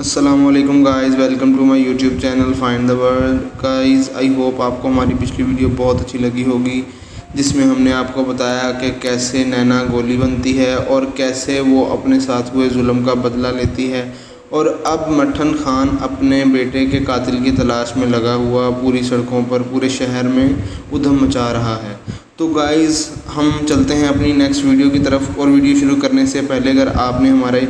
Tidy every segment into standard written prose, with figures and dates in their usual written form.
السلام علیکم guys, welcome to my YouTube channel find the world. Guys I hope آپ کو ہماری پچھلی ویڈیو بہت اچھی لگی ہوگی، جس میں ہم نے آپ کو بتایا کہ کیسے نینا گولی بنتی ہے اور کیسے وہ اپنے ساتھ ہوئے ظلم کا بدلہ لیتی ہے. اور اب مٹھن خان اپنے بیٹے کے قاتل کی تلاش میں لگا ہوا پوری سڑکوں پر پورے شہر میں ادھم مچا رہا ہے. تو گائز ہم چلتے ہیں اپنی نیکسٹ ویڈیو کی طرف، اور ویڈیو شروع کرنے سے پہلے اگر آپ نے ہمارے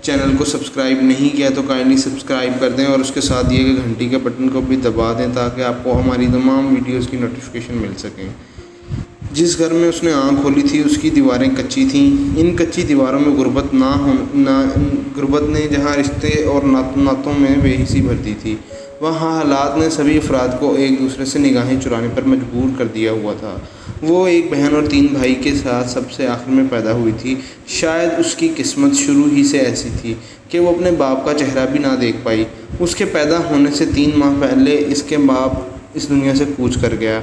چینل کو سبسکرائب نہیں کیا تو کائنڈلی سبسکرائب کر دیں اور اس کے ساتھ دیے گئے گھنٹی کے بٹن کو بھی دبا دیں تاکہ آپ کو ہماری تمام ویڈیوز کی نوٹیفیکیشن مل سکیں. جس گھر میں اس نے آنکھ کھولی تھی اس کی دیواریں کچی تھیں. ان کچی دیواروں میں غربت نے جہاں رشتے اور ناتوں میں بے حسی بھر دی تھی، وہاں حالات نے سبھی افراد کو ایک دوسرے سے نگاہیں چرانے پر مجبور کر دیا ہوا تھا. وہ ایک بہن اور 3 بھائی کے ساتھ سب سے آخر میں پیدا ہوئی تھی. شاید اس کی قسمت شروع ہی سے ایسی تھی کہ وہ اپنے باپ کا چہرہ بھی نہ دیکھ پائی. اس کے پیدا ہونے سے 3 ماہ پہلے اس کے باپ اس دنیا سے کوچ کر گیا.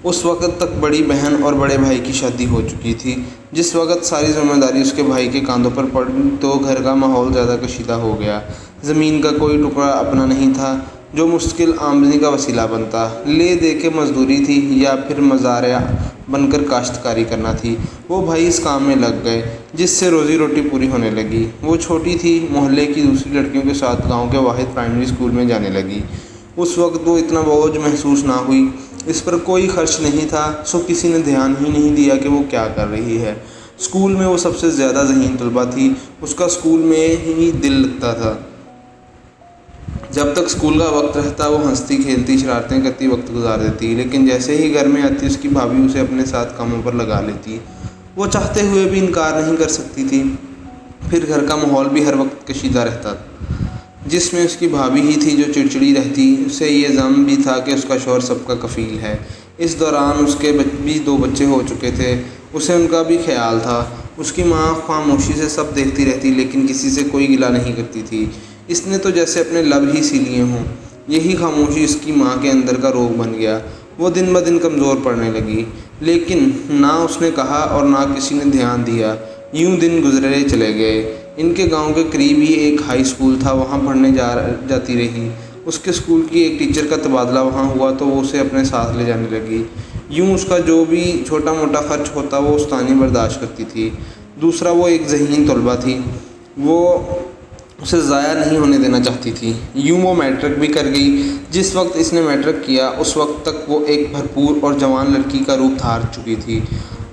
اس وقت تک بڑی بہن اور بڑے بھائی کی شادی ہو چکی تھی. جس وقت ساری ذمہ داری اس کے بھائی کے کاندھوں پر پڑی تو گھر کا ماحول زیادہ کشیدہ ہو گیا. زمین کا کوئی ٹکڑا اپنا نہیں تھا جو مشکل آمدنی کا وسیلہ بنتا. لے دے کے مزدوری تھی یا پھر مزارع بن کر کاشتکاری کرنا تھی. وہ بھائی اس کام میں لگ گئے جس سے روزی روٹی پوری ہونے لگی. وہ چھوٹی تھی، محلے کی دوسری لڑکیوں کے ساتھ گاؤں کے واحد پرائمری اسکول میں جانے لگی. اس وقت وہ اتنا بوجھ محسوس نہ ہوئی. اس پر کوئی خرچ نہیں تھا، سو کسی نے دھیان ہی نہیں دیا کہ وہ کیا کر رہی ہے. اسکول میں وہ سب سے زیادہ ذہین طلبہ تھی. اس کا اسکول میں ہی دل لگتا تھا. جب تک اسکول کا وقت رہتا وہ ہنستی کھیلتی شرارتیں کرتی وقت گزار دیتی، لیکن جیسے ہی گھر میں آتی اس کی بھابھی اسے اپنے ساتھ کاموں پر لگا لیتی. وہ چاہتے ہوئے بھی انکار نہیں کر سکتی تھی. پھر گھر کا ماحول بھی ہر وقت کشیدہ رہتا، جس میں اس کی بھابھی ہی تھی جو چڑچڑی رہتی. اسے یہ ذم بھی تھا کہ اس کا شوہر سب کا کفیل ہے. اس دوران اس کے بھی 2 بچے ہو چکے تھے. اسے ان کا بھی خیال تھا. اس کی ماں خاموشی سے سب دیکھتی رہتی لیکن کسی سے کوئی گلہ نہیں کرتی تھی. اس نے تو جیسے اپنے لب ہی سی لیے ہوں. یہی خاموشی اس کی ماں کے اندر کا روگ بن گیا. وہ دن بدن کمزور پڑنے لگی، لیکن نہ اس نے کہا اور نہ کسی نے دھیان دیا. یوں دن گزرے چلے گئے. ان کے گاؤں کے قریب ہی ایک ہائی اسکول تھا، وہاں پڑھنے جاتی رہی. اس کے اسکول کی ایک ٹیچر کا تبادلہ وہاں ہوا تو وہ اسے اپنے ساتھ لے جانے لگی. یوں اس کا جو بھی چھوٹا موٹا خرچ ہوتا وہ استانی برداشت کرتی تھی. دوسرا وہ ایک ذہین طالبہ تھی، وہ اسے ضائع نہیں ہونے دینا چاہتی تھی. یوں وہ میٹرک بھی کر گئی. جس وقت اس نے میٹرک کیا اس وقت تک وہ ایک بھرپور اور جوان لڑکی کا روپ دھار چکی تھی.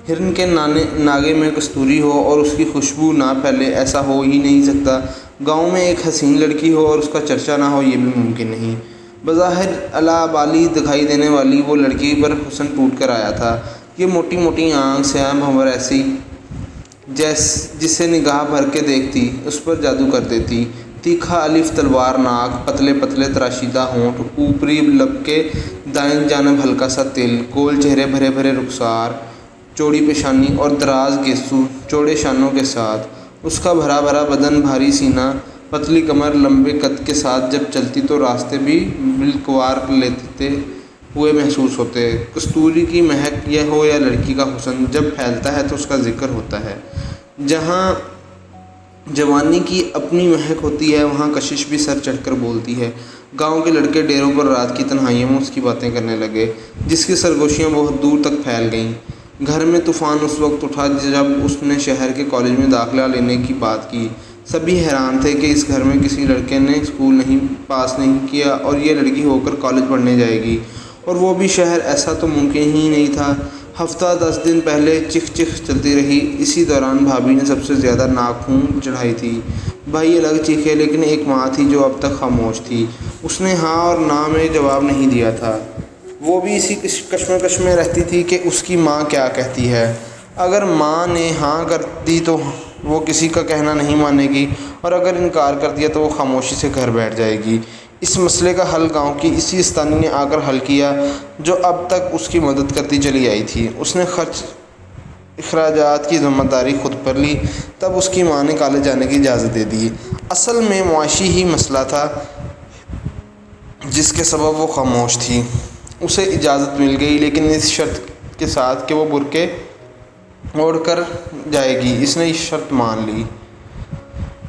ہرن کے ناگے میں کستوری ہو اور اس کی خوشبو نہ پھیلے ایسا ہو ہی نہیں سکتا. گاؤں میں ایک حسین لڑکی ہو اور اس کا چرچا نہ ہو یہ بھی ممکن نہیں. بظاہر اعلیٰ بالی دکھائی دینے والی وہ لڑکی پر حسن ٹوٹ کر آیا تھا. یہ موٹی موٹی آنکھ، سیاہ بھنور ایسی جسے نگاہ بھر کے دیکھتی اس پر جادو کر دیتی. تیکھا الف تلوار ناک، پتلے پتلے تراشیدہ ہونٹ، اوپری لب کے دائیں جانب ہلکا سا تل، گول چہرے، بھرے بھرے رخسار، چوڑی پیشانی اور دراز گیسو چوڑے شانوں کے ساتھ. اس کا بھرا بھرا بدن، بھاری سینہ، پتلی کمر، لمبے قد کے ساتھ جب چلتی تو راستے بھی بالکوار لیتے ہوئے محسوس ہوتے. کستوری کی مہک یہ ہو یا لڑکی کا حسن، جب پھیلتا ہے تو اس کا ذکر ہوتا ہے. جہاں جوانی کی اپنی مہک ہوتی ہے وہاں کشش بھی سر چڑھ کر بولتی ہے. گاؤں کے لڑکے ڈیروں پر رات کی تنہائیوں میں اس کی باتیں کرنے لگے، جس کی سرگوشیاں بہت دور تک پھیل گئیں. گھر میں طوفان اس وقت اٹھا جب اس نے شہر کے کالج میں داخلہ لینے کی بات کی. سبھی حیران تھے کہ اس گھر میں کسی لڑکے نے اسکول پاس نہیں کیا اور یہ لڑکی ہو کر کالج پڑھنے جائے گی، اور وہ بھی شہر. ایسا تو ممکن ہی نہیں تھا. ہفتہ 10 دن پہلے چکھ چکھ چلتی رہی. اسی دوران بھابھی نے سب سے زیادہ ناک چڑھائی تھی. بھائی الگ چیخے، لیکن ایک ماں تھی جو اب تک خاموش تھی. اس نے ہاں اور نہ میں جواب نہیں دیا تھا. وہ بھی اسی کشمکش میں رہتی تھی کہ اس کی ماں کیا کہتی ہے. اگر ماں نے ہاں کر دی تو وہ کسی کا کہنا نہیں مانے گی، اور اگر انکار کر دیا تو وہ خاموشی سے گھر بیٹھ جائے گی. اس مسئلے کا حل گاؤں کی اسی استانی نے آ کر حل کیا جو اب تک اس کی مدد کرتی چلی آئی تھی. اس نے اخراجات کی ذمہ داری خود پر لی. تب اس کی ماں نے کالج جانے کی اجازت دے دی. اصل میں معاشی ہی مسئلہ تھا جس کے سبب وہ خاموش تھی. اسے اجازت مل گئی، لیکن اس شرط کے ساتھ کہ وہ برقعے اوڑھ کر جائے گی. اس نے یہ شرط مان لی.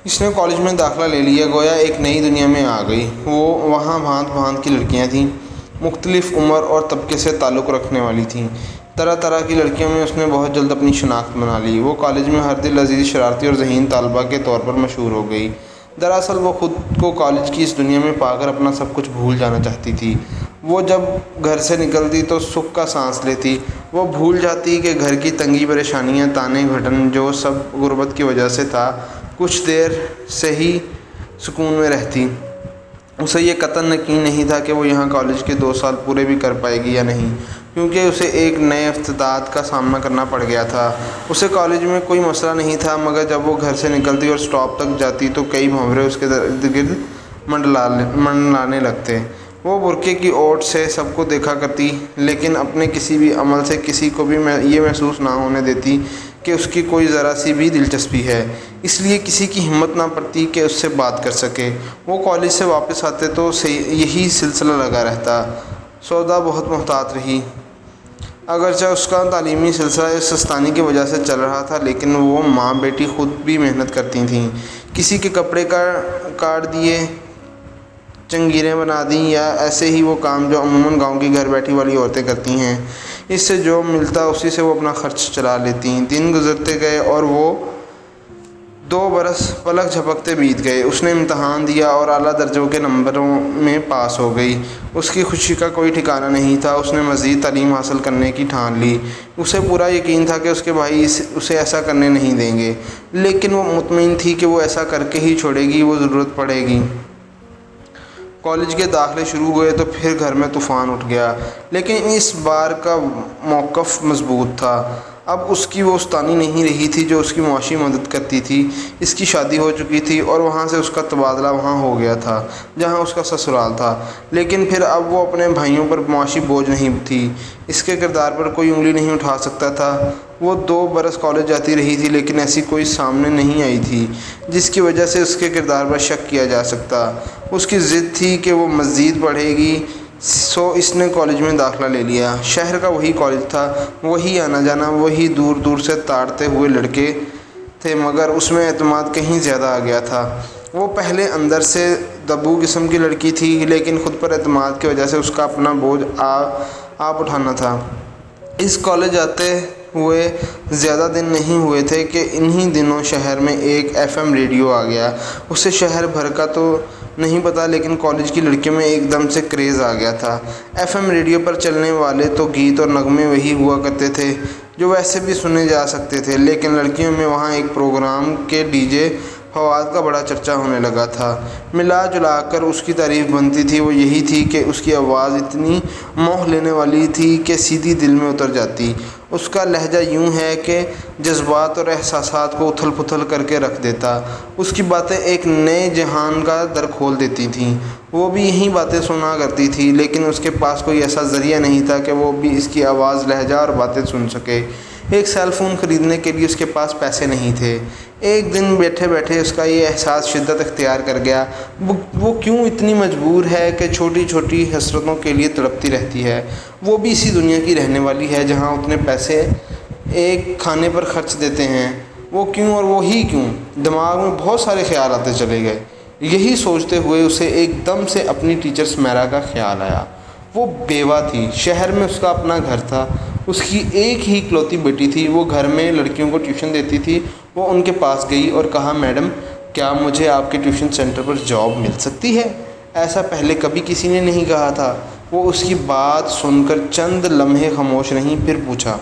اس نے کالج میں داخلہ لے لیا، گویا ایک نئی دنیا میں آ گئی۔ وہاں بھانت بھانت کی لڑکیاں تھیں، مختلف عمر اور طبقے سے تعلق رکھنے والی تھیں۔ طرح طرح کی لڑکیوں میں اس نے بہت جلد اپنی شناخت بنا لی۔ وہ کالج میں ہر دل عزیز، شرارتی اور ذہین طالبہ کے طور پر مشہور ہو گئی۔ دراصل وہ خود کو کالج کی اس دنیا میں پا کر اپنا سب کچھ بھول جانا چاہتی تھی۔ وہ جب گھر سے نکلتی تو سکھ کا سانس لیتی۔ وہ بھول جاتی کہ گھر کی تنگی، پریشانیاں، تانے گھٹن، جو سب غربت کی وجہ سے تھا، کچھ دیر سے ہی سکون میں رہتی۔ اسے یہ قطعاً یقین نہیں تھا کہ وہ یہاں کالج کے 2 سال پورے بھی کر پائے گی یا نہیں، کیونکہ اسے ایک نئے افتتاحات کا سامنا کرنا پڑ گیا تھا۔ اسے کالج میں کوئی مسئلہ نہیں تھا، مگر جب وہ گھر سے نکلتی اور اسٹاپ تک جاتی تو کئی بھنورے اس کے ارد گرد منڈلانے لگتے۔ وہ برقعے کی اوٹ سے سب کو دیکھا کرتی، لیکن اپنے کسی بھی عمل سے کسی کو بھی یہ محسوس نہ ہونے دیتی کہ اس کی کوئی ذرا سی بھی دلچسپی ہے۔ اس لیے کسی کی ہمت نہ پڑتی کہ اس سے بات کر سکے۔ وہ کالج سے واپس آتے تو یہی سلسلہ لگا رہتا۔ سودا بہت محتاط رہی۔ اگرچہ اس کا تعلیمی سلسلہ اس سستانی کی وجہ سے چل رہا تھا، لیکن وہ ماں بیٹی خود بھی محنت کرتی تھیں۔ کسی کے کپڑے کاٹ دیے، جنگیریں بنا دیں، یا ایسے ہی وہ کام جو عموماً گاؤں کی گھر بیٹھی والی عورتیں کرتی ہیں۔ اس سے جو ملتا اسی سے وہ اپنا خرچ چلا لیتی۔ دن گزرتے گئے اور وہ 2 برس پلک جھپکتے بیت گئے۔ اس نے امتحان دیا اور اعلیٰ درجوں کے نمبروں میں پاس ہو گئی۔ اس کی خوشی کا کوئی ٹھکانہ نہیں تھا۔ اس نے مزید تعلیم حاصل کرنے کی ٹھان لی۔ اسے پورا یقین تھا کہ اس کے بھائی اسے ایسا کرنے نہیں دیں گے، لیکن وہ مطمئن تھی کہ وہ ایسا کر کے ہی چھوڑے گی، وہ ضرورت پڑے گی۔ کالج کے داخلے شروع ہوئے تو پھر گھر میں طوفان اٹھ گیا، لیکن اس بار کا موقف مضبوط تھا۔ اب اس کی وہ استانی نہیں رہی تھی جو اس کی معاشی مدد کرتی تھی۔ اس کی شادی ہو چکی تھی اور وہاں سے اس کا تبادلہ وہاں ہو گیا تھا جہاں اس کا سسرال تھا، لیکن پھر اب وہ اپنے بھائیوں پر معاشی بوجھ نہیں تھی۔ اس کے کردار پر کوئی انگلی نہیں اٹھا سکتا تھا۔ وہ 2 برس کالج جاتی رہی تھی، لیکن ایسی کوئی سامنے نہیں آئی تھی جس کی وجہ سے اس کے کردار پر شک کیا جا سکتا۔ اس کی ضد تھی کہ وہ مزید پڑھے گی، سو اس نے کالج میں داخلہ لے لیا۔ شہر کا وہی کالج تھا، وہی آنا جانا، وہی دور دور سے تاڑتے ہوئے لڑکے تھے، مگر اس میں اعتماد کہیں زیادہ آ گیا تھا۔ وہ پہلے اندر سے دبو قسم کی لڑکی تھی، لیکن خود پر اعتماد کی وجہ سے اس کا اپنا بوجھ آپ اٹھانا تھا۔ اس کالج آتے ہوئے زیادہ دن نہیں ہوئے تھے کہ انہی دنوں شہر میں ایک FM ریڈیو آ گیا۔ اسے شہر بھر کا تو نہیں پتا، لیکن کالج کی لڑکیوں میں ایک دم سے کریز آ گیا تھا۔ FM ریڈیو پر چلنے والے تو گیت اور نغمے وہی ہوا کرتے تھے جو ویسے بھی سنے جا سکتے تھے، لیکن لڑکیوں میں وہاں ایک پروگرام کے DJ فواد کا بڑا چرچا ہونے لگا تھا۔ ملا جلا کر اس کی تعریف بنتی تھی، وہ یہی تھی کہ اس کی آواز اتنی موہ لینے والی تھی کہ سیدھی دل میں اتر جاتی۔ اس کا لہجہ یوں ہے کہ جذبات اور احساسات کو اتھل پتھل کر کے رکھ دیتا۔ اس کی باتیں ایک نئے جہان کا در کھول دیتی تھیں۔ وہ بھی یہی باتیں سنا کرتی تھی، لیکن اس کے پاس کوئی ایسا ذریعہ نہیں تھا کہ وہ بھی اس کی آواز، لہجہ اور باتیں سن سکے۔ ایک سیل فون خریدنے کے لیے اس کے پاس پیسے نہیں تھے۔ ایک دن بیٹھے بیٹھے اس کا یہ احساس شدت اختیار کر گیا، وہ کیوں اتنی مجبور ہے کہ چھوٹی چھوٹی حسرتوں کے لیے تڑپتی رہتی ہے۔ وہ بھی اسی دنیا کی رہنے والی ہے جہاں اتنے پیسے ایک کھانے پر خرچ دیتے ہیں۔ وہ کیوں اور وہی کیوں؟ دماغ میں بہت سارے خیال آتے چلے گئے۔ یہی سوچتے ہوئے اسے ایک دم سے اپنی ٹیچر سمیرا کا خیال آیا۔ وہ بیوہ تھی، شہر میں اس کا اپنا گھر تھا، اس کی ایک ہی اکلوتی بیٹی تھی۔ وہ گھر میں لڑکیوں کو ٹیوشن دیتی تھی۔ وہ ان کے پاس گئی اور کہا، میڈم کیا مجھے آپ کے ٹیوشن سینٹر پر جاب مل سکتی ہے؟ ایسا پہلے کبھی کسی نے نہیں کہا تھا۔ وہ اس کی بات سن کر چند لمحے خاموش رہیں، پھر پوچھا،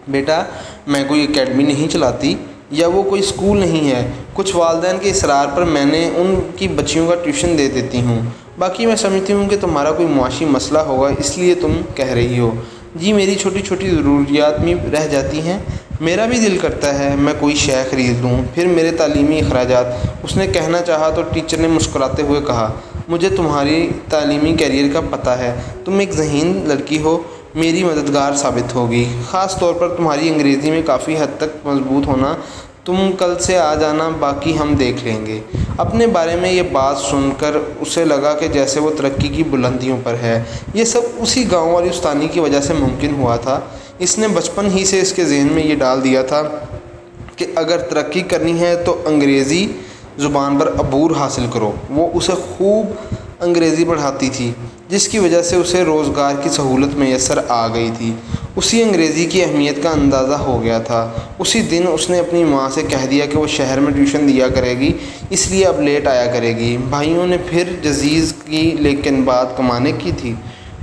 بیٹا میں کوئی اکیڈمی نہیں چلاتی یا وہ کوئی اسکول نہیں ہے۔ کچھ والدین کے اصرار پر میں نے ان کی بچیوں کا ٹیوشن دے دیتی ہوں، باقی میں سمجھتی ہوں کہ تمہارا کوئی معاشی مسئلہ ہوگا اس لیے تم کہہ رہی ہو۔ جی میری چھوٹی چھوٹی ضروریات میں رہ جاتی ہیں، میرا بھی دل کرتا ہے میں کوئی شے خرید لوں، پھر میرے تعلیمی اخراجات۔ اس نے کہنا چاہا تو ٹیچر نے مسکراتے ہوئے کہا، مجھے تمہاری تعلیمی کیریئر کا پتہ ہے، تم ایک ذہین لڑکی ہو، میری مددگار ثابت ہوگی، خاص طور پر تمہاری انگریزی میں کافی حد تک مضبوط ہونا۔ تم کل سے آ جانا، باقی ہم دیکھ لیں گے۔ اپنے بارے میں یہ بات سن کر اسے لگا کہ جیسے وہ ترقی کی بلندیوں پر ہے۔ یہ سب اسی گاؤں والی استانی کی وجہ سے ممکن ہوا تھا۔ اس نے بچپن ہی سے اس کے ذہن میں یہ ڈال دیا تھا کہ اگر ترقی کرنی ہے تو انگریزی زبان پر عبور حاصل کرو۔ وہ اسے خوب انگریزی پڑھاتی تھی، جس کی وجہ سے اسے روزگار کی سہولت میسر آ گئی تھی۔ اسی انگریزی کی اہمیت کا اندازہ ہو گیا تھا۔ اسی دن اس نے اپنی ماں سے کہہ دیا کہ وہ شہر میں ٹیوشن دیا کرے گی، اس لیے اب لیٹ آیا کرے گی۔ بھائیوں نے پھر جزیز کی، لیکن بات کمانے کی تھی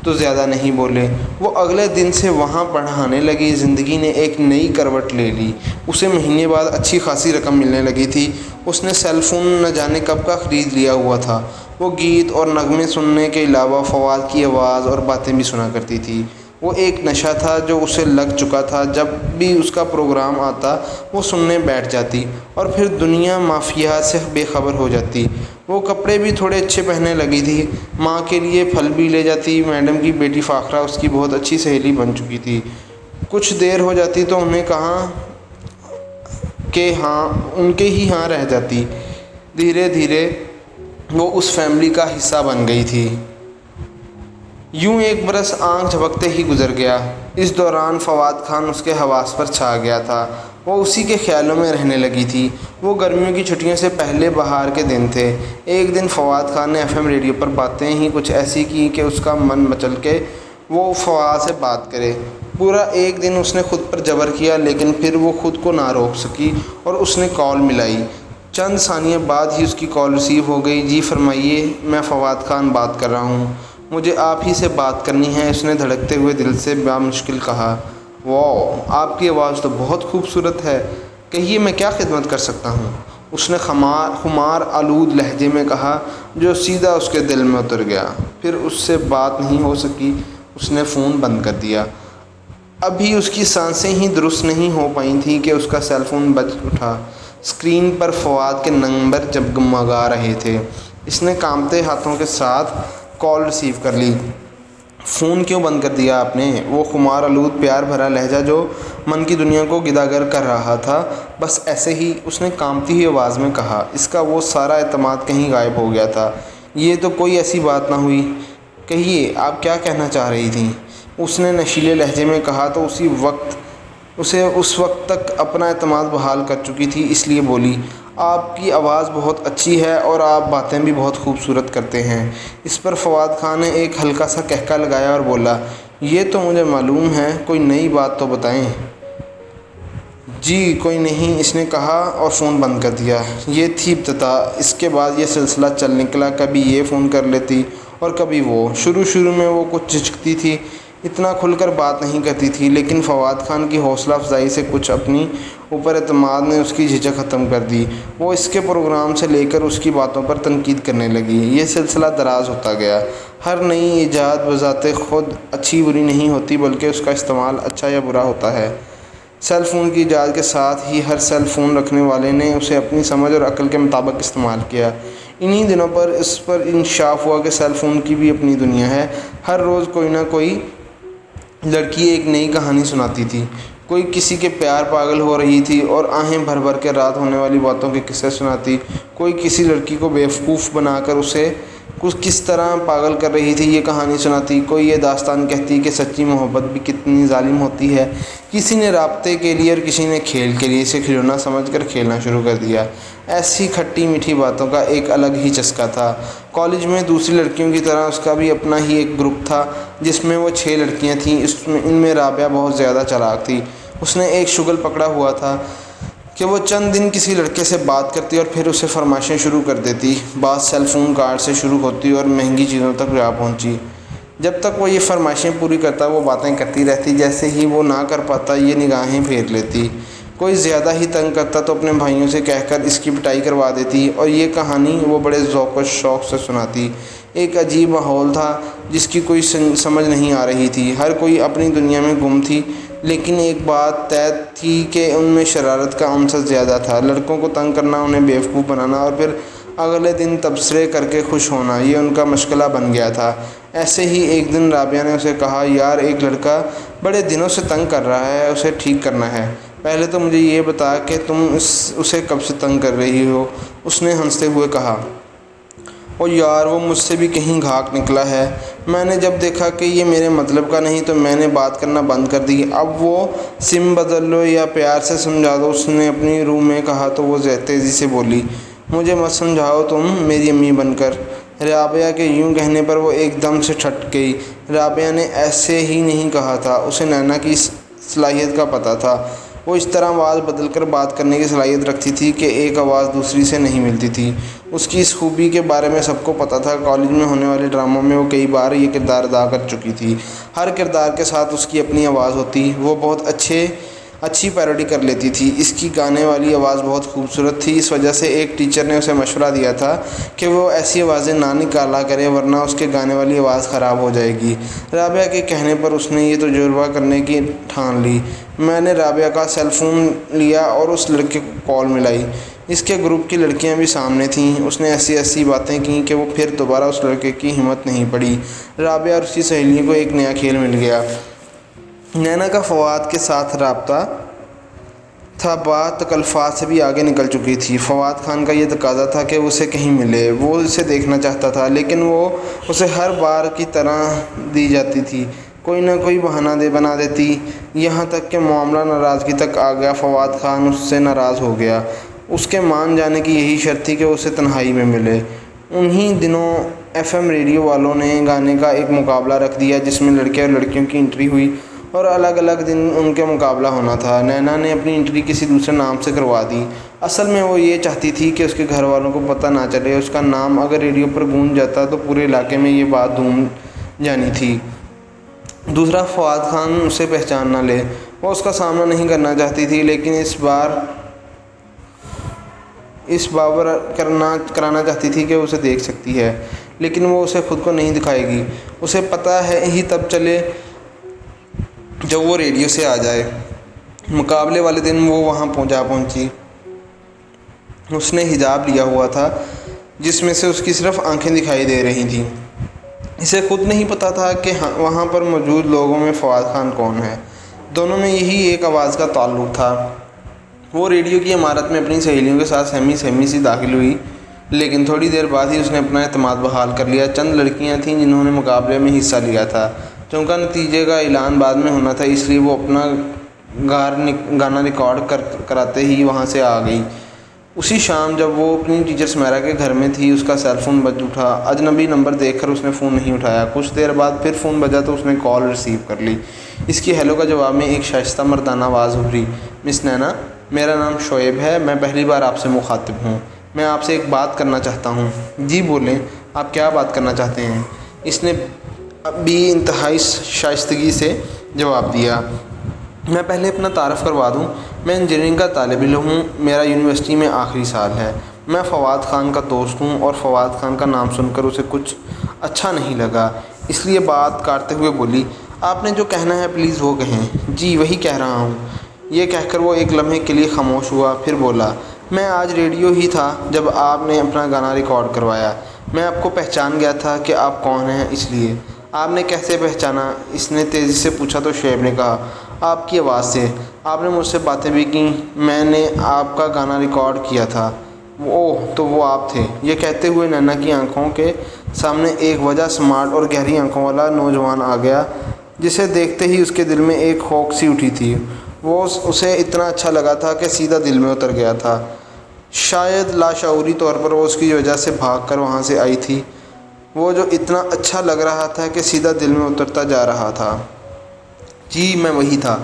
تو زیادہ نہیں بولے۔ وہ اگلے دن سے وہاں پڑھانے لگی۔ زندگی نے ایک نئی کروٹ لے لی۔ اسے مہینے بعد اچھی خاصی رقم ملنے لگی تھی۔ اس نے سیل فون نہ جانے کب کا خرید لیا ہوا تھا۔ وہ گیت اور نغمے سننے کے علاوہ فواد کی آواز اور باتیں بھی سنا کرتی تھی۔ وہ ایک نشہ تھا جو اسے لگ چکا تھا۔ جب بھی اس کا پروگرام آتا وہ سننے بیٹھ جاتی اور پھر دنیا مافیات سے بے خبر ہو جاتی۔ وہ کپڑے بھی تھوڑے اچھے پہننے لگی تھی، ماں کے لیے پھل بھی لے جاتی۔ میڈم کی بیٹی فاخرہ اس کی بہت اچھی سہیلی بن چکی تھی۔ کچھ دیر ہو جاتی تو انہیں کہاں کہ ہاں ان کے ہی ہاں رہ جاتی۔ دھیرے دھیرے وہ اس فیملی کا حصہ بن گئی تھی۔ یوں ایک برس آنکھ جھپکتے ہی گزر گیا۔ اس دوران فواد خان اس کے حواس پر چھا گیا تھا۔ وہ اسی کے خیالوں میں رہنے لگی تھی۔ وہ گرمیوں کی چھٹیوں سے پہلے بہار کے دن تھے۔ ایک دن فواد خان نے FM ریڈیو پر باتیں ہی کچھ ایسی کی کہ اس کا من مچل کے وہ فواد سے بات کرے۔ پورا ایک دن اس نے خود پر جبر کیا، لیکن پھر وہ خود کو نہ روک سکی اور اس نے کال ملائی۔ چند ثانیے بعد ہی اس کی کال ریسیو ہو گئی۔ جی فرمائیے، میں فواد خان بات کر رہا ہوں، مجھے آپ ہی سے بات کرنی ہے، اس نے دھڑکتے ہوئے دل سے بامشکل کہا۔ واو، آپ کی آواز تو بہت خوبصورت ہے، کہیے میں کیا خدمت کر سکتا ہوں؟ اس نے خمار آلود لہجے میں کہا، جو سیدھا اس کے دل میں اتر گیا۔ پھر اس سے بات نہیں ہو سکی۔ اس نے فون بند کر دیا۔ ابھی اس کی سانسیں ہی درست نہیں ہو پائی تھیں کہ اس کا سیل فون بج اٹھا۔ اسکرین پر فواد کے نمبر جگمگا رہے تھے۔ اس نے کانپتے ہاتھوں کے ساتھ کال ریسیو کر لی۔ فون کیوں بند کر دیا آپ نے؟ وہ خمار آلود پیار بھرا لہجہ جو من کی دنیا کو گداگر کر رہا تھا، بس ایسے ہی اس نے کانپتی ہوئی آواز میں کہا۔ اس کا وہ سارا اعتماد کہیں غائب ہو گیا تھا۔ یہ تو کوئی ایسی بات نہ ہوئی، کہیے آپ کیا کہنا چاہ رہی تھیں؟ اس نے نشیلے لہجے میں کہا تو اسے اس وقت تک اپنا اعتماد بحال کر چکی تھی، اس لیے بولی، آپ کی آواز بہت اچھی ہے اور آپ باتیں بھی بہت خوبصورت کرتے ہیں۔ اس پر فواد خان نے ایک ہلکا سا کہکا لگایا اور بولا، یہ تو مجھے معلوم ہے، کوئی نئی بات تو بتائیں۔ جی کوئی نہیں، اس نے کہا اور فون بند کر دیا۔ یہ تھی ابتدا۔ اس کے بعد یہ سلسلہ چل نکلا، کبھی یہ فون کر لیتی اور کبھی وہ۔ شروع میں وہ کچھ جھجکتی تھی، اتنا کھل کر بات نہیں کرتی تھی، لیکن فواد خان کی حوصلہ افزائی سے کچھ اپنی اوپر اعتماد نے اس کی جھجک ختم کر دی۔ وہ اس کے پروگرام سے لے کر اس کی باتوں پر تنقید کرنے لگی۔ یہ سلسلہ دراز ہوتا گیا۔ ہر نئی ایجاد بذات خود اچھی بری نہیں ہوتی، بلکہ اس کا استعمال اچھا یا برا ہوتا ہے۔ سیل فون کی ایجاد کے ساتھ ہی ہر سیل فون رکھنے والے نے اسے اپنی سمجھ اور عقل کے مطابق استعمال کیا۔ انہی دنوں پر اس پر انکشاف ہوا کہ سیل فون کی بھی اپنی دنیا ہے۔ ہر روز کوئی نہ کوئی لڑکی ایک نئی کہانی سناتی تھی۔ کوئی کسی کے پیار پاگل ہو رہی تھی اور آہیں بھر بھر کے رات ہونے والی باتوں کے قصے سناتی۔ کوئی کسی لڑکی کو بیوقوف بنا کر اسے کس طرح پاگل کر رہی تھی یہ کہانی سناتی۔ کوئی یہ داستان کہتی کہ سچی محبت بھی کتنی ظالم ہوتی ہے۔ کسی نے رابطے کے لیے اور کسی نے کھیل کے لیے اسے کھلونا سمجھ کر کھیلنا شروع کر دیا۔ ایسی کھٹی میٹھی باتوں کا ایک الگ ہی چسکا تھا۔ کالج میں دوسری لڑکیوں کی طرح اس کا بھی اپنا ہی ایک گروپ تھا، جس میں وہ 6 لڑکیاں تھیں۔ ان میں رابعہ بہت زیادہ چالاک تھی۔ اس نے ایک شغل پکڑا ہوا تھا کہ وہ چند دن کسی لڑکے سے بات کرتی اور پھر اسے فرمائشیں شروع کر دیتی۔ بات سیل فون کارڈ سے شروع ہوتی اور مہنگی چیزوں تک جا پہنچی۔ جب تک وہ یہ فرمائشیں پوری کرتا وہ باتیں کرتی رہتی، جیسے ہی وہ نہ کر پاتا یہ نگاہیں پھیر لیتی۔ کوئی زیادہ ہی تنگ کرتا تو اپنے بھائیوں سے کہہ کر اس کی پٹائی کروا دیتی اور یہ کہانی وہ بڑے ذوق و شوق سے سناتی۔ ایک عجیب ماحول تھا جس کی کوئی سمجھ نہیں آ رہی تھی۔ ہر کوئی اپنی دنیا میں گم تھی، لیکن ایک بات طے تھی کہ ان میں شرارت کا عنصر زیادہ تھا۔ لڑکوں کو تنگ کرنا، انہیں بیوقوف بنانا اور پھر اگلے دن تبصرے کر کے خوش ہونا، یہ ان کا مشغلہ بن گیا تھا۔ ایسے ہی ایک دن رابعہ نے اسے کہا، یار ایک لڑکا بڑے دنوں سے تنگ کر رہا ہے، اسے ٹھیک کرنا ہے۔ پہلے تو مجھے یہ بتا کہ تم اسے کب سے تنگ کر رہی ہو؟ اس نے ہنستے ہوئے کہا۔ او یار وہ مجھ سے بھی کہیں گھاک نکلا ہے۔ میں نے جب دیکھا کہ یہ میرے مطلب کا نہیں تو میں نے بات کرنا بند کر دی۔ اب وہ سم بدل لو یا پیار سے سمجھا دو، اس نے اپنی روح میں کہا تو وہ تیزی سے بولی۔ مجھے مت سمجھاؤ تم میری امی بن کر۔ رابعہ کے یوں کہنے پر وہ ایک دم سے ٹھٹ گئی۔ رابعہ نے ایسے ہی نہیں کہا تھا، اسے نینا کی صلاحیت کا پتہ تھا۔ وہ اس طرح آواز بدل کر بات کرنے کی صلاحیت رکھتی تھی کہ ایک آواز دوسری سے نہیں ملتی تھی۔ اس کی اس خوبی کے بارے میں سب کو پتہ تھا۔ کالج میں ہونے والے ڈراموں میں وہ کئی بار یہ کردار ادا کر چکی تھی۔ ہر کردار کے ساتھ اس کی اپنی آواز ہوتی۔ وہ بہت اچھی پیروڈی کر لیتی تھی۔ اس کی گانے والی آواز بہت خوبصورت تھی۔ اس وجہ سے ایک ٹیچر نے اسے مشورہ دیا تھا کہ وہ ایسی آوازیں نہ نکالا کرے ورنہ اس کے گانے والی آواز خراب ہو جائے گی۔ رابعہ کے کہنے پر اس نے یہ تجربہ کرنے کی ٹھان لی۔ میں نے رابعہ کا سیل فون لیا اور اس لڑکے کو کال ملائی۔ اس کے گروپ کی لڑکیاں بھی سامنے تھیں۔ اس نے ایسی باتیں کیں کہ وہ پھر دوبارہ اس لڑکے کی ہمت نہیں پڑی۔ رابعہ اور اس کی سہیلیوں کو ایک نیا کھیل مل گیا۔ نینا کا فواد کے ساتھ رابطہ تھا، بات تکلفات سے بھی آگے نکل چکی تھی۔ فواد خان کا یہ تقاضا تھا کہ اسے کہیں ملے۔ وہ اسے دیکھنا چاہتا تھا لیکن وہ اسے ہر بار کی طرح دی جاتی تھی، کوئی نہ کوئی بہانہ بنا دیتی، یہاں تک کہ معاملہ ناراضگی تک آ گیا۔ فواد خان اس سے ناراض ہو گیا۔ اس کے مان جانے کی یہی شرط تھی کہ اسے تنہائی میں ملے۔ انہی دنوں FM ریڈیو والوں نے گانے کا ایک مقابلہ رکھ دیا جس میں لڑکے اور لڑکیوں کی انٹری ہوئی اور الگ الگ دن ان کے مقابلہ ہونا تھا۔ نینا نے اپنی انٹری کسی دوسرے نام سے کروا دی۔ اصل میں وہ یہ چاہتی تھی کہ اس کے گھر والوں کو پتہ نہ چلے۔ اس کا نام اگر ریڈیو پر گونج جاتا تو پورے علاقے میں یہ بات دھوم جانی تھی۔ دوسرا، فواد خان اسے پہچان نہ لے۔ وہ اس کا سامنا نہیں کرنا چاہتی تھی لیکن اس باور کرانا چاہتی تھی کہ اسے دیکھ سکتی ہے، لیکن وہ اسے خود کو نہیں دکھائے گی۔ اسے پتہ ہے ہی تب چلے جب وہ ریڈیو سے آ جائے۔ مقابلے والے دن وہ وہاں پہنچی۔ اس نے حجاب لیا ہوا تھا جس میں سے اس کی صرف آنکھیں دکھائی دے رہی تھیں۔ اسے خود نہیں پتہ تھا کہ وہاں پر موجود لوگوں میں فواد خان کون ہے۔ دونوں میں یہی ایک آواز کا تعلق تھا۔ وہ ریڈیو کی عمارت میں اپنی سہیلیوں کے ساتھ سہمی سی داخل ہوئی، لیکن تھوڑی دیر بعد ہی اس نے اپنا اعتماد بحال کر لیا۔ چند لڑکیاں تھیں جنہوں نے مقابلے میں حصہ لیا تھا۔ چونکہ نتیجے کا اعلان بعد میں ہونا تھا، اس لیے وہ اپنا گانا ریکارڈ کراتے ہی وہاں سے آ گئی۔ اسی شام جب وہ اپنی ٹیچر سمیرا کے گھر میں تھی، اس کا سیل فون بج اٹھا۔ اجنبی نمبر دیکھ کر اس نے فون نہیں اٹھایا۔ کچھ دیر بعد پھر فون بجا تو اس نے کال ریسیو کر لی۔ اس کی ہیلو کا جواب میں ایک شائستہ مردانہ آواز ابھری۔ مس نینا، میرا نام شعیب ہے، میں پہلی بار آپ سے مخاطب ہوں۔ میں آپ سے ایک بات کرنا چاہتا ہوں۔ جی بولیں، آپ کیا بات کرنا چاہتے ہیں؟ اس نے بھی انتہائی شائستگی سے جواب دیا۔ میں پہلے اپنا تعارف کروا دوں، میں انجینئرنگ کا طالب علم ہوں، میرا یونیورسٹی میں آخری سال ہے۔ میں فواد خان کا دوست ہوں اور فواد خان کا نام سن کر اسے کچھ اچھا نہیں لگا، اس لیے بات کاٹتے ہوئے بولی، آپ نے جو کہنا ہے پلیز وہ کہیں۔ جی وہی کہہ رہا ہوں۔ یہ کہہ کر وہ ایک لمحے کے لیے خاموش ہوا، پھر بولا، میں آج ریڈیو ہی تھا جب آپ نے اپنا گانا ریکارڈ کروایا۔ میں آپ کو پہچان گیا تھا کہ آپ کون ہیں۔ اس لیے آپ نے کیسے پہچانا؟ اس نے تیزی سے پوچھا تو شعیب نے کہا، آپ کی آواز سے۔ آپ نے مجھ سے باتیں بھی کیں، میں نے آپ کا گانا ریکارڈ کیا تھا۔ اوہ، تو وہ آپ تھے۔ یہ کہتے ہوئے نینا کی آنکھوں کے سامنے ایک وجہ سمارٹ اور گہری آنکھوں والا نوجوان آ گیا، جسے دیکھتے ہی اس کے دل میں ایک ہوک سی اٹھی تھی۔ وہ اسے اتنا اچھا لگا تھا کہ سیدھا دل میں اتر گیا تھا۔ شاید لاشعوری طور پر وہ اس کی وجہ سے بھاگ کر وہاں سے آئی تھی، وہ جو اتنا اچھا لگ رہا تھا کہ سیدھا دل میں اترتا جا رہا تھا۔ جی میں وہی تھا۔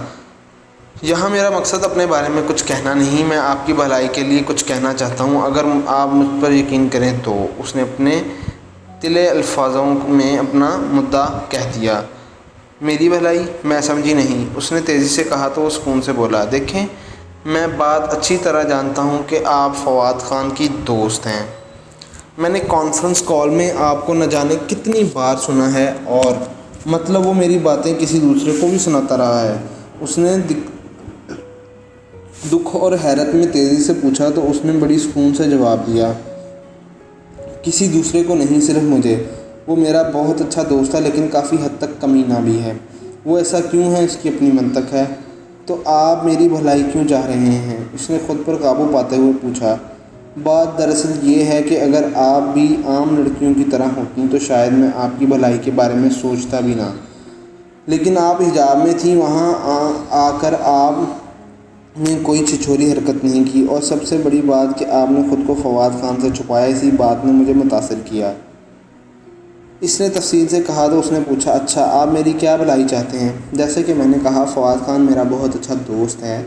یہاں میرا مقصد اپنے بارے میں کچھ کہنا نہیں، میں آپ کی بھلائی کے لیے کچھ کہنا چاہتا ہوں، اگر آپ مجھ پر یقین کریں تو۔ اس نے اپنے تلے الفاظوں میں اپنا مدعا کہہ دیا۔ میری بھلائی؟ میں سمجھی نہیں۔ اس نے تیزی سے کہا تو وہ سکون سے بولا، دیکھیں میں بات اچھی طرح جانتا ہوں کہ آپ فواد خان کی دوست ہیں۔ میں نے کانفرنس کال میں آپ کو نہ جانے کتنی بار سنا ہے، اور مطلب وہ میری باتیں کسی دوسرے کو بھی سناتا رہا ہے۔ اس نے دکھ اور حیرت میں تیزی سے پوچھا تو اس نے بڑی سکون سے جواب دیا، کسی دوسرے کو نہیں، صرف مجھے۔ وہ میرا بہت اچھا دوست ہے لیکن کافی حد تک کمینہ بھی ہے۔ وہ ایسا کیوں ہے؟ اس کی اپنی منطق ہے۔ تو آپ میری بھلائی کیوں چاہ رہے ہیں؟ اس نے خود پر قابو پاتے ہوئے پوچھا۔ بات دراصل یہ ہے کہ اگر آپ بھی عام لڑکیوں کی طرح ہوتی تو شاید میں آپ کی بھلائی کے بارے میں سوچتا بھی نہ، لیکن آپ حجاب میں تھیں، وہاں آ کر آپ نے کوئی چھچوری حرکت نہیں کی، اور سب سے بڑی بات کہ آپ نے خود کو فواد خان سے چھپایا، اسی بات نے مجھے متاثر کیا۔ اس نے تفصیل سے کہا تو اس نے پوچھا، اچھا آپ میری کیا بھلائی چاہتے ہیں؟ جیسے کہ میں نے کہا، فواد خان میرا بہت اچھا دوست ہے،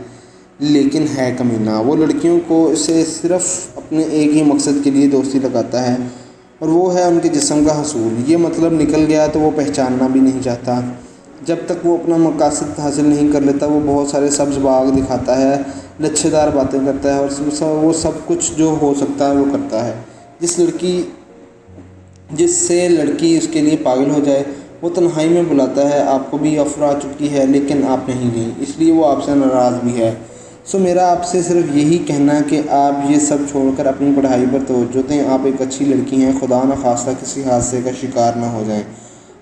لیکن ہے کمینہ۔ وہ لڑکیوں کو سے صرف اپنے ایک ہی مقصد کے لیے دوستی لگاتا ہے، اور وہ ہے ان کے جسم کا حصول۔ یہ مطلب نکل گیا تو وہ پہچاننا بھی نہیں چاہتا۔ جب تک وہ اپنا مقاصد حاصل نہیں کر لیتا، وہ بہت سارے سبز باغ دکھاتا ہے، لچھے دار باتیں کرتا ہے، اور وہ سب کچھ جو ہو سکتا ہے وہ کرتا ہے۔ جس سے لڑکی اس کے لیے پاگل ہو جائے، وہ تنہائی میں بلاتا ہے، آپ کو بھی آفر آ چکی ہے لیکن آپ نہیں گئی، اس لیے وہ آپ سے ناراض بھی ہے۔ میرا آپ سے صرف یہی کہنا ہے کہ آپ یہ سب چھوڑ کر اپنی پڑھائی پر توجہ دیں۔ آپ ایک اچھی لڑکی ہیں، خدا نخواستہ کسی حادثے کا شکار نہ ہو جائیں۔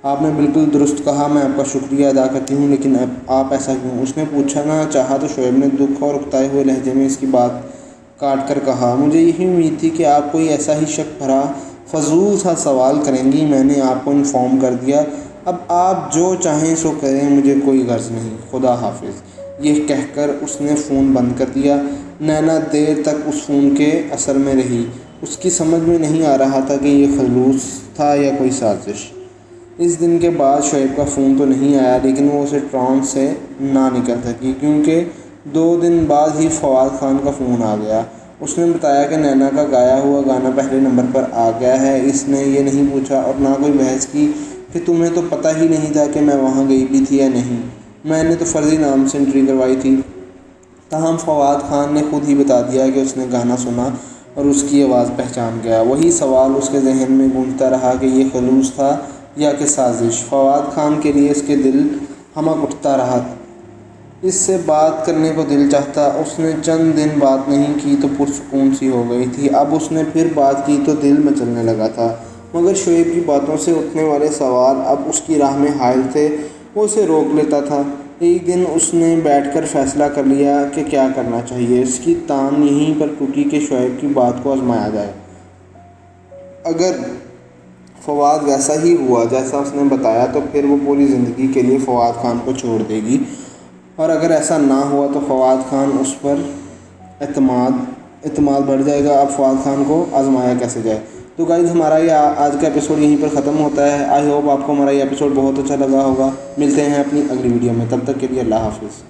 آپ نے بالکل درست کہا، میں آپ کا شکریہ ادا کرتی ہوں، لیکن آپ ایسا کیوں؟ اس نے پوچھنا چاہا تو شعیب نے دکھ اور اکتائے ہوئے لہجے میں اس کی بات کاٹ کر کہا، مجھے یہی امید تھی کہ آپ کوئی ایسا ہی شک بھرا فضول سا سوال کریں گی۔ میں نے آپ کو انفارم کر دیا، اب آپ جو چاہیں سو کریں، مجھے کوئی غرض نہیں۔ خدا حافظ۔ یہ کہہ کر اس نے فون بند کر دیا۔ نینا دیر تک اس فون کے اثر میں رہی۔ اس کی سمجھ میں نہیں آ رہا تھا کہ یہ خلوص تھا یا کوئی سازش۔ اس دن کے بعد شعیب کا فون تو نہیں آیا، لیکن وہ اسے ٹرانس سے نہ نکل سکی، کیونکہ 2 دن بعد ہی فواد خان کا فون آ گیا۔ اس نے بتایا کہ نینا کا گایا ہوا گانا پہلے نمبر پر آ گیا ہے۔ اس نے یہ نہیں پوچھا اور نہ کوئی بحث کی کہ تمہیں تو پتہ ہی نہیں تھا کہ میں وہاں گئی بھی تھی یا نہیں، میں نے تو فرضی نام سے انٹری کروائی تھی۔ تاہم فواد خان نے خود ہی بتا دیا کہ اس نے گانا سنا اور اس کی آواز پہچان گیا۔ وہی سوال اس کے ذہن میں گونجتا رہا کہ یہ خلوص تھا یا کہ سازش۔ فواد خان کے لیے اس کے دل ہمک اٹھتا رہا۔ اس سے بات کرنے کو دل چاہتا۔ اس نے چند دن بات نہیں کی تو پرسکون سی ہو گئی تھی۔ اب اس نے پھر بات کی تو دل مچلنے لگا تھا، مگر شعیب کی باتوں سے اٹھنے والے سوال اب اس کی راہ میں حائل تھے۔ وہ اسے روک لیتا تھا۔ ایک دن اس نے بیٹھ کر فیصلہ کر لیا کہ کیا کرنا چاہیے۔ اس کی تان یہیں پر ٹوٹی کہ شعیب کی بات کو آزمایا جائے۔ اگر فواد ویسا ہی ہوا جیسا اس نے بتایا تو پھر وہ پوری زندگی کے لیے فواد خان کو چھوڑ دے گی، اور اگر ایسا نہ ہوا تو فواد خان اس پر اعتماد بڑھ جائے گا۔ اب فواد خان کو آزمایا کیسے جائے؟ تو گائز، ہمارا یہ آج کا ایپیسوڈ یہیں پر ختم ہوتا ہے۔ آئی ہوپ آپ کو ہمارا یہ ایپیسوڈ بہت اچھا لگا ہوگا۔ ملتے ہیں اپنی اگلی ویڈیو میں، تب تک کے لیے اللہ حافظ۔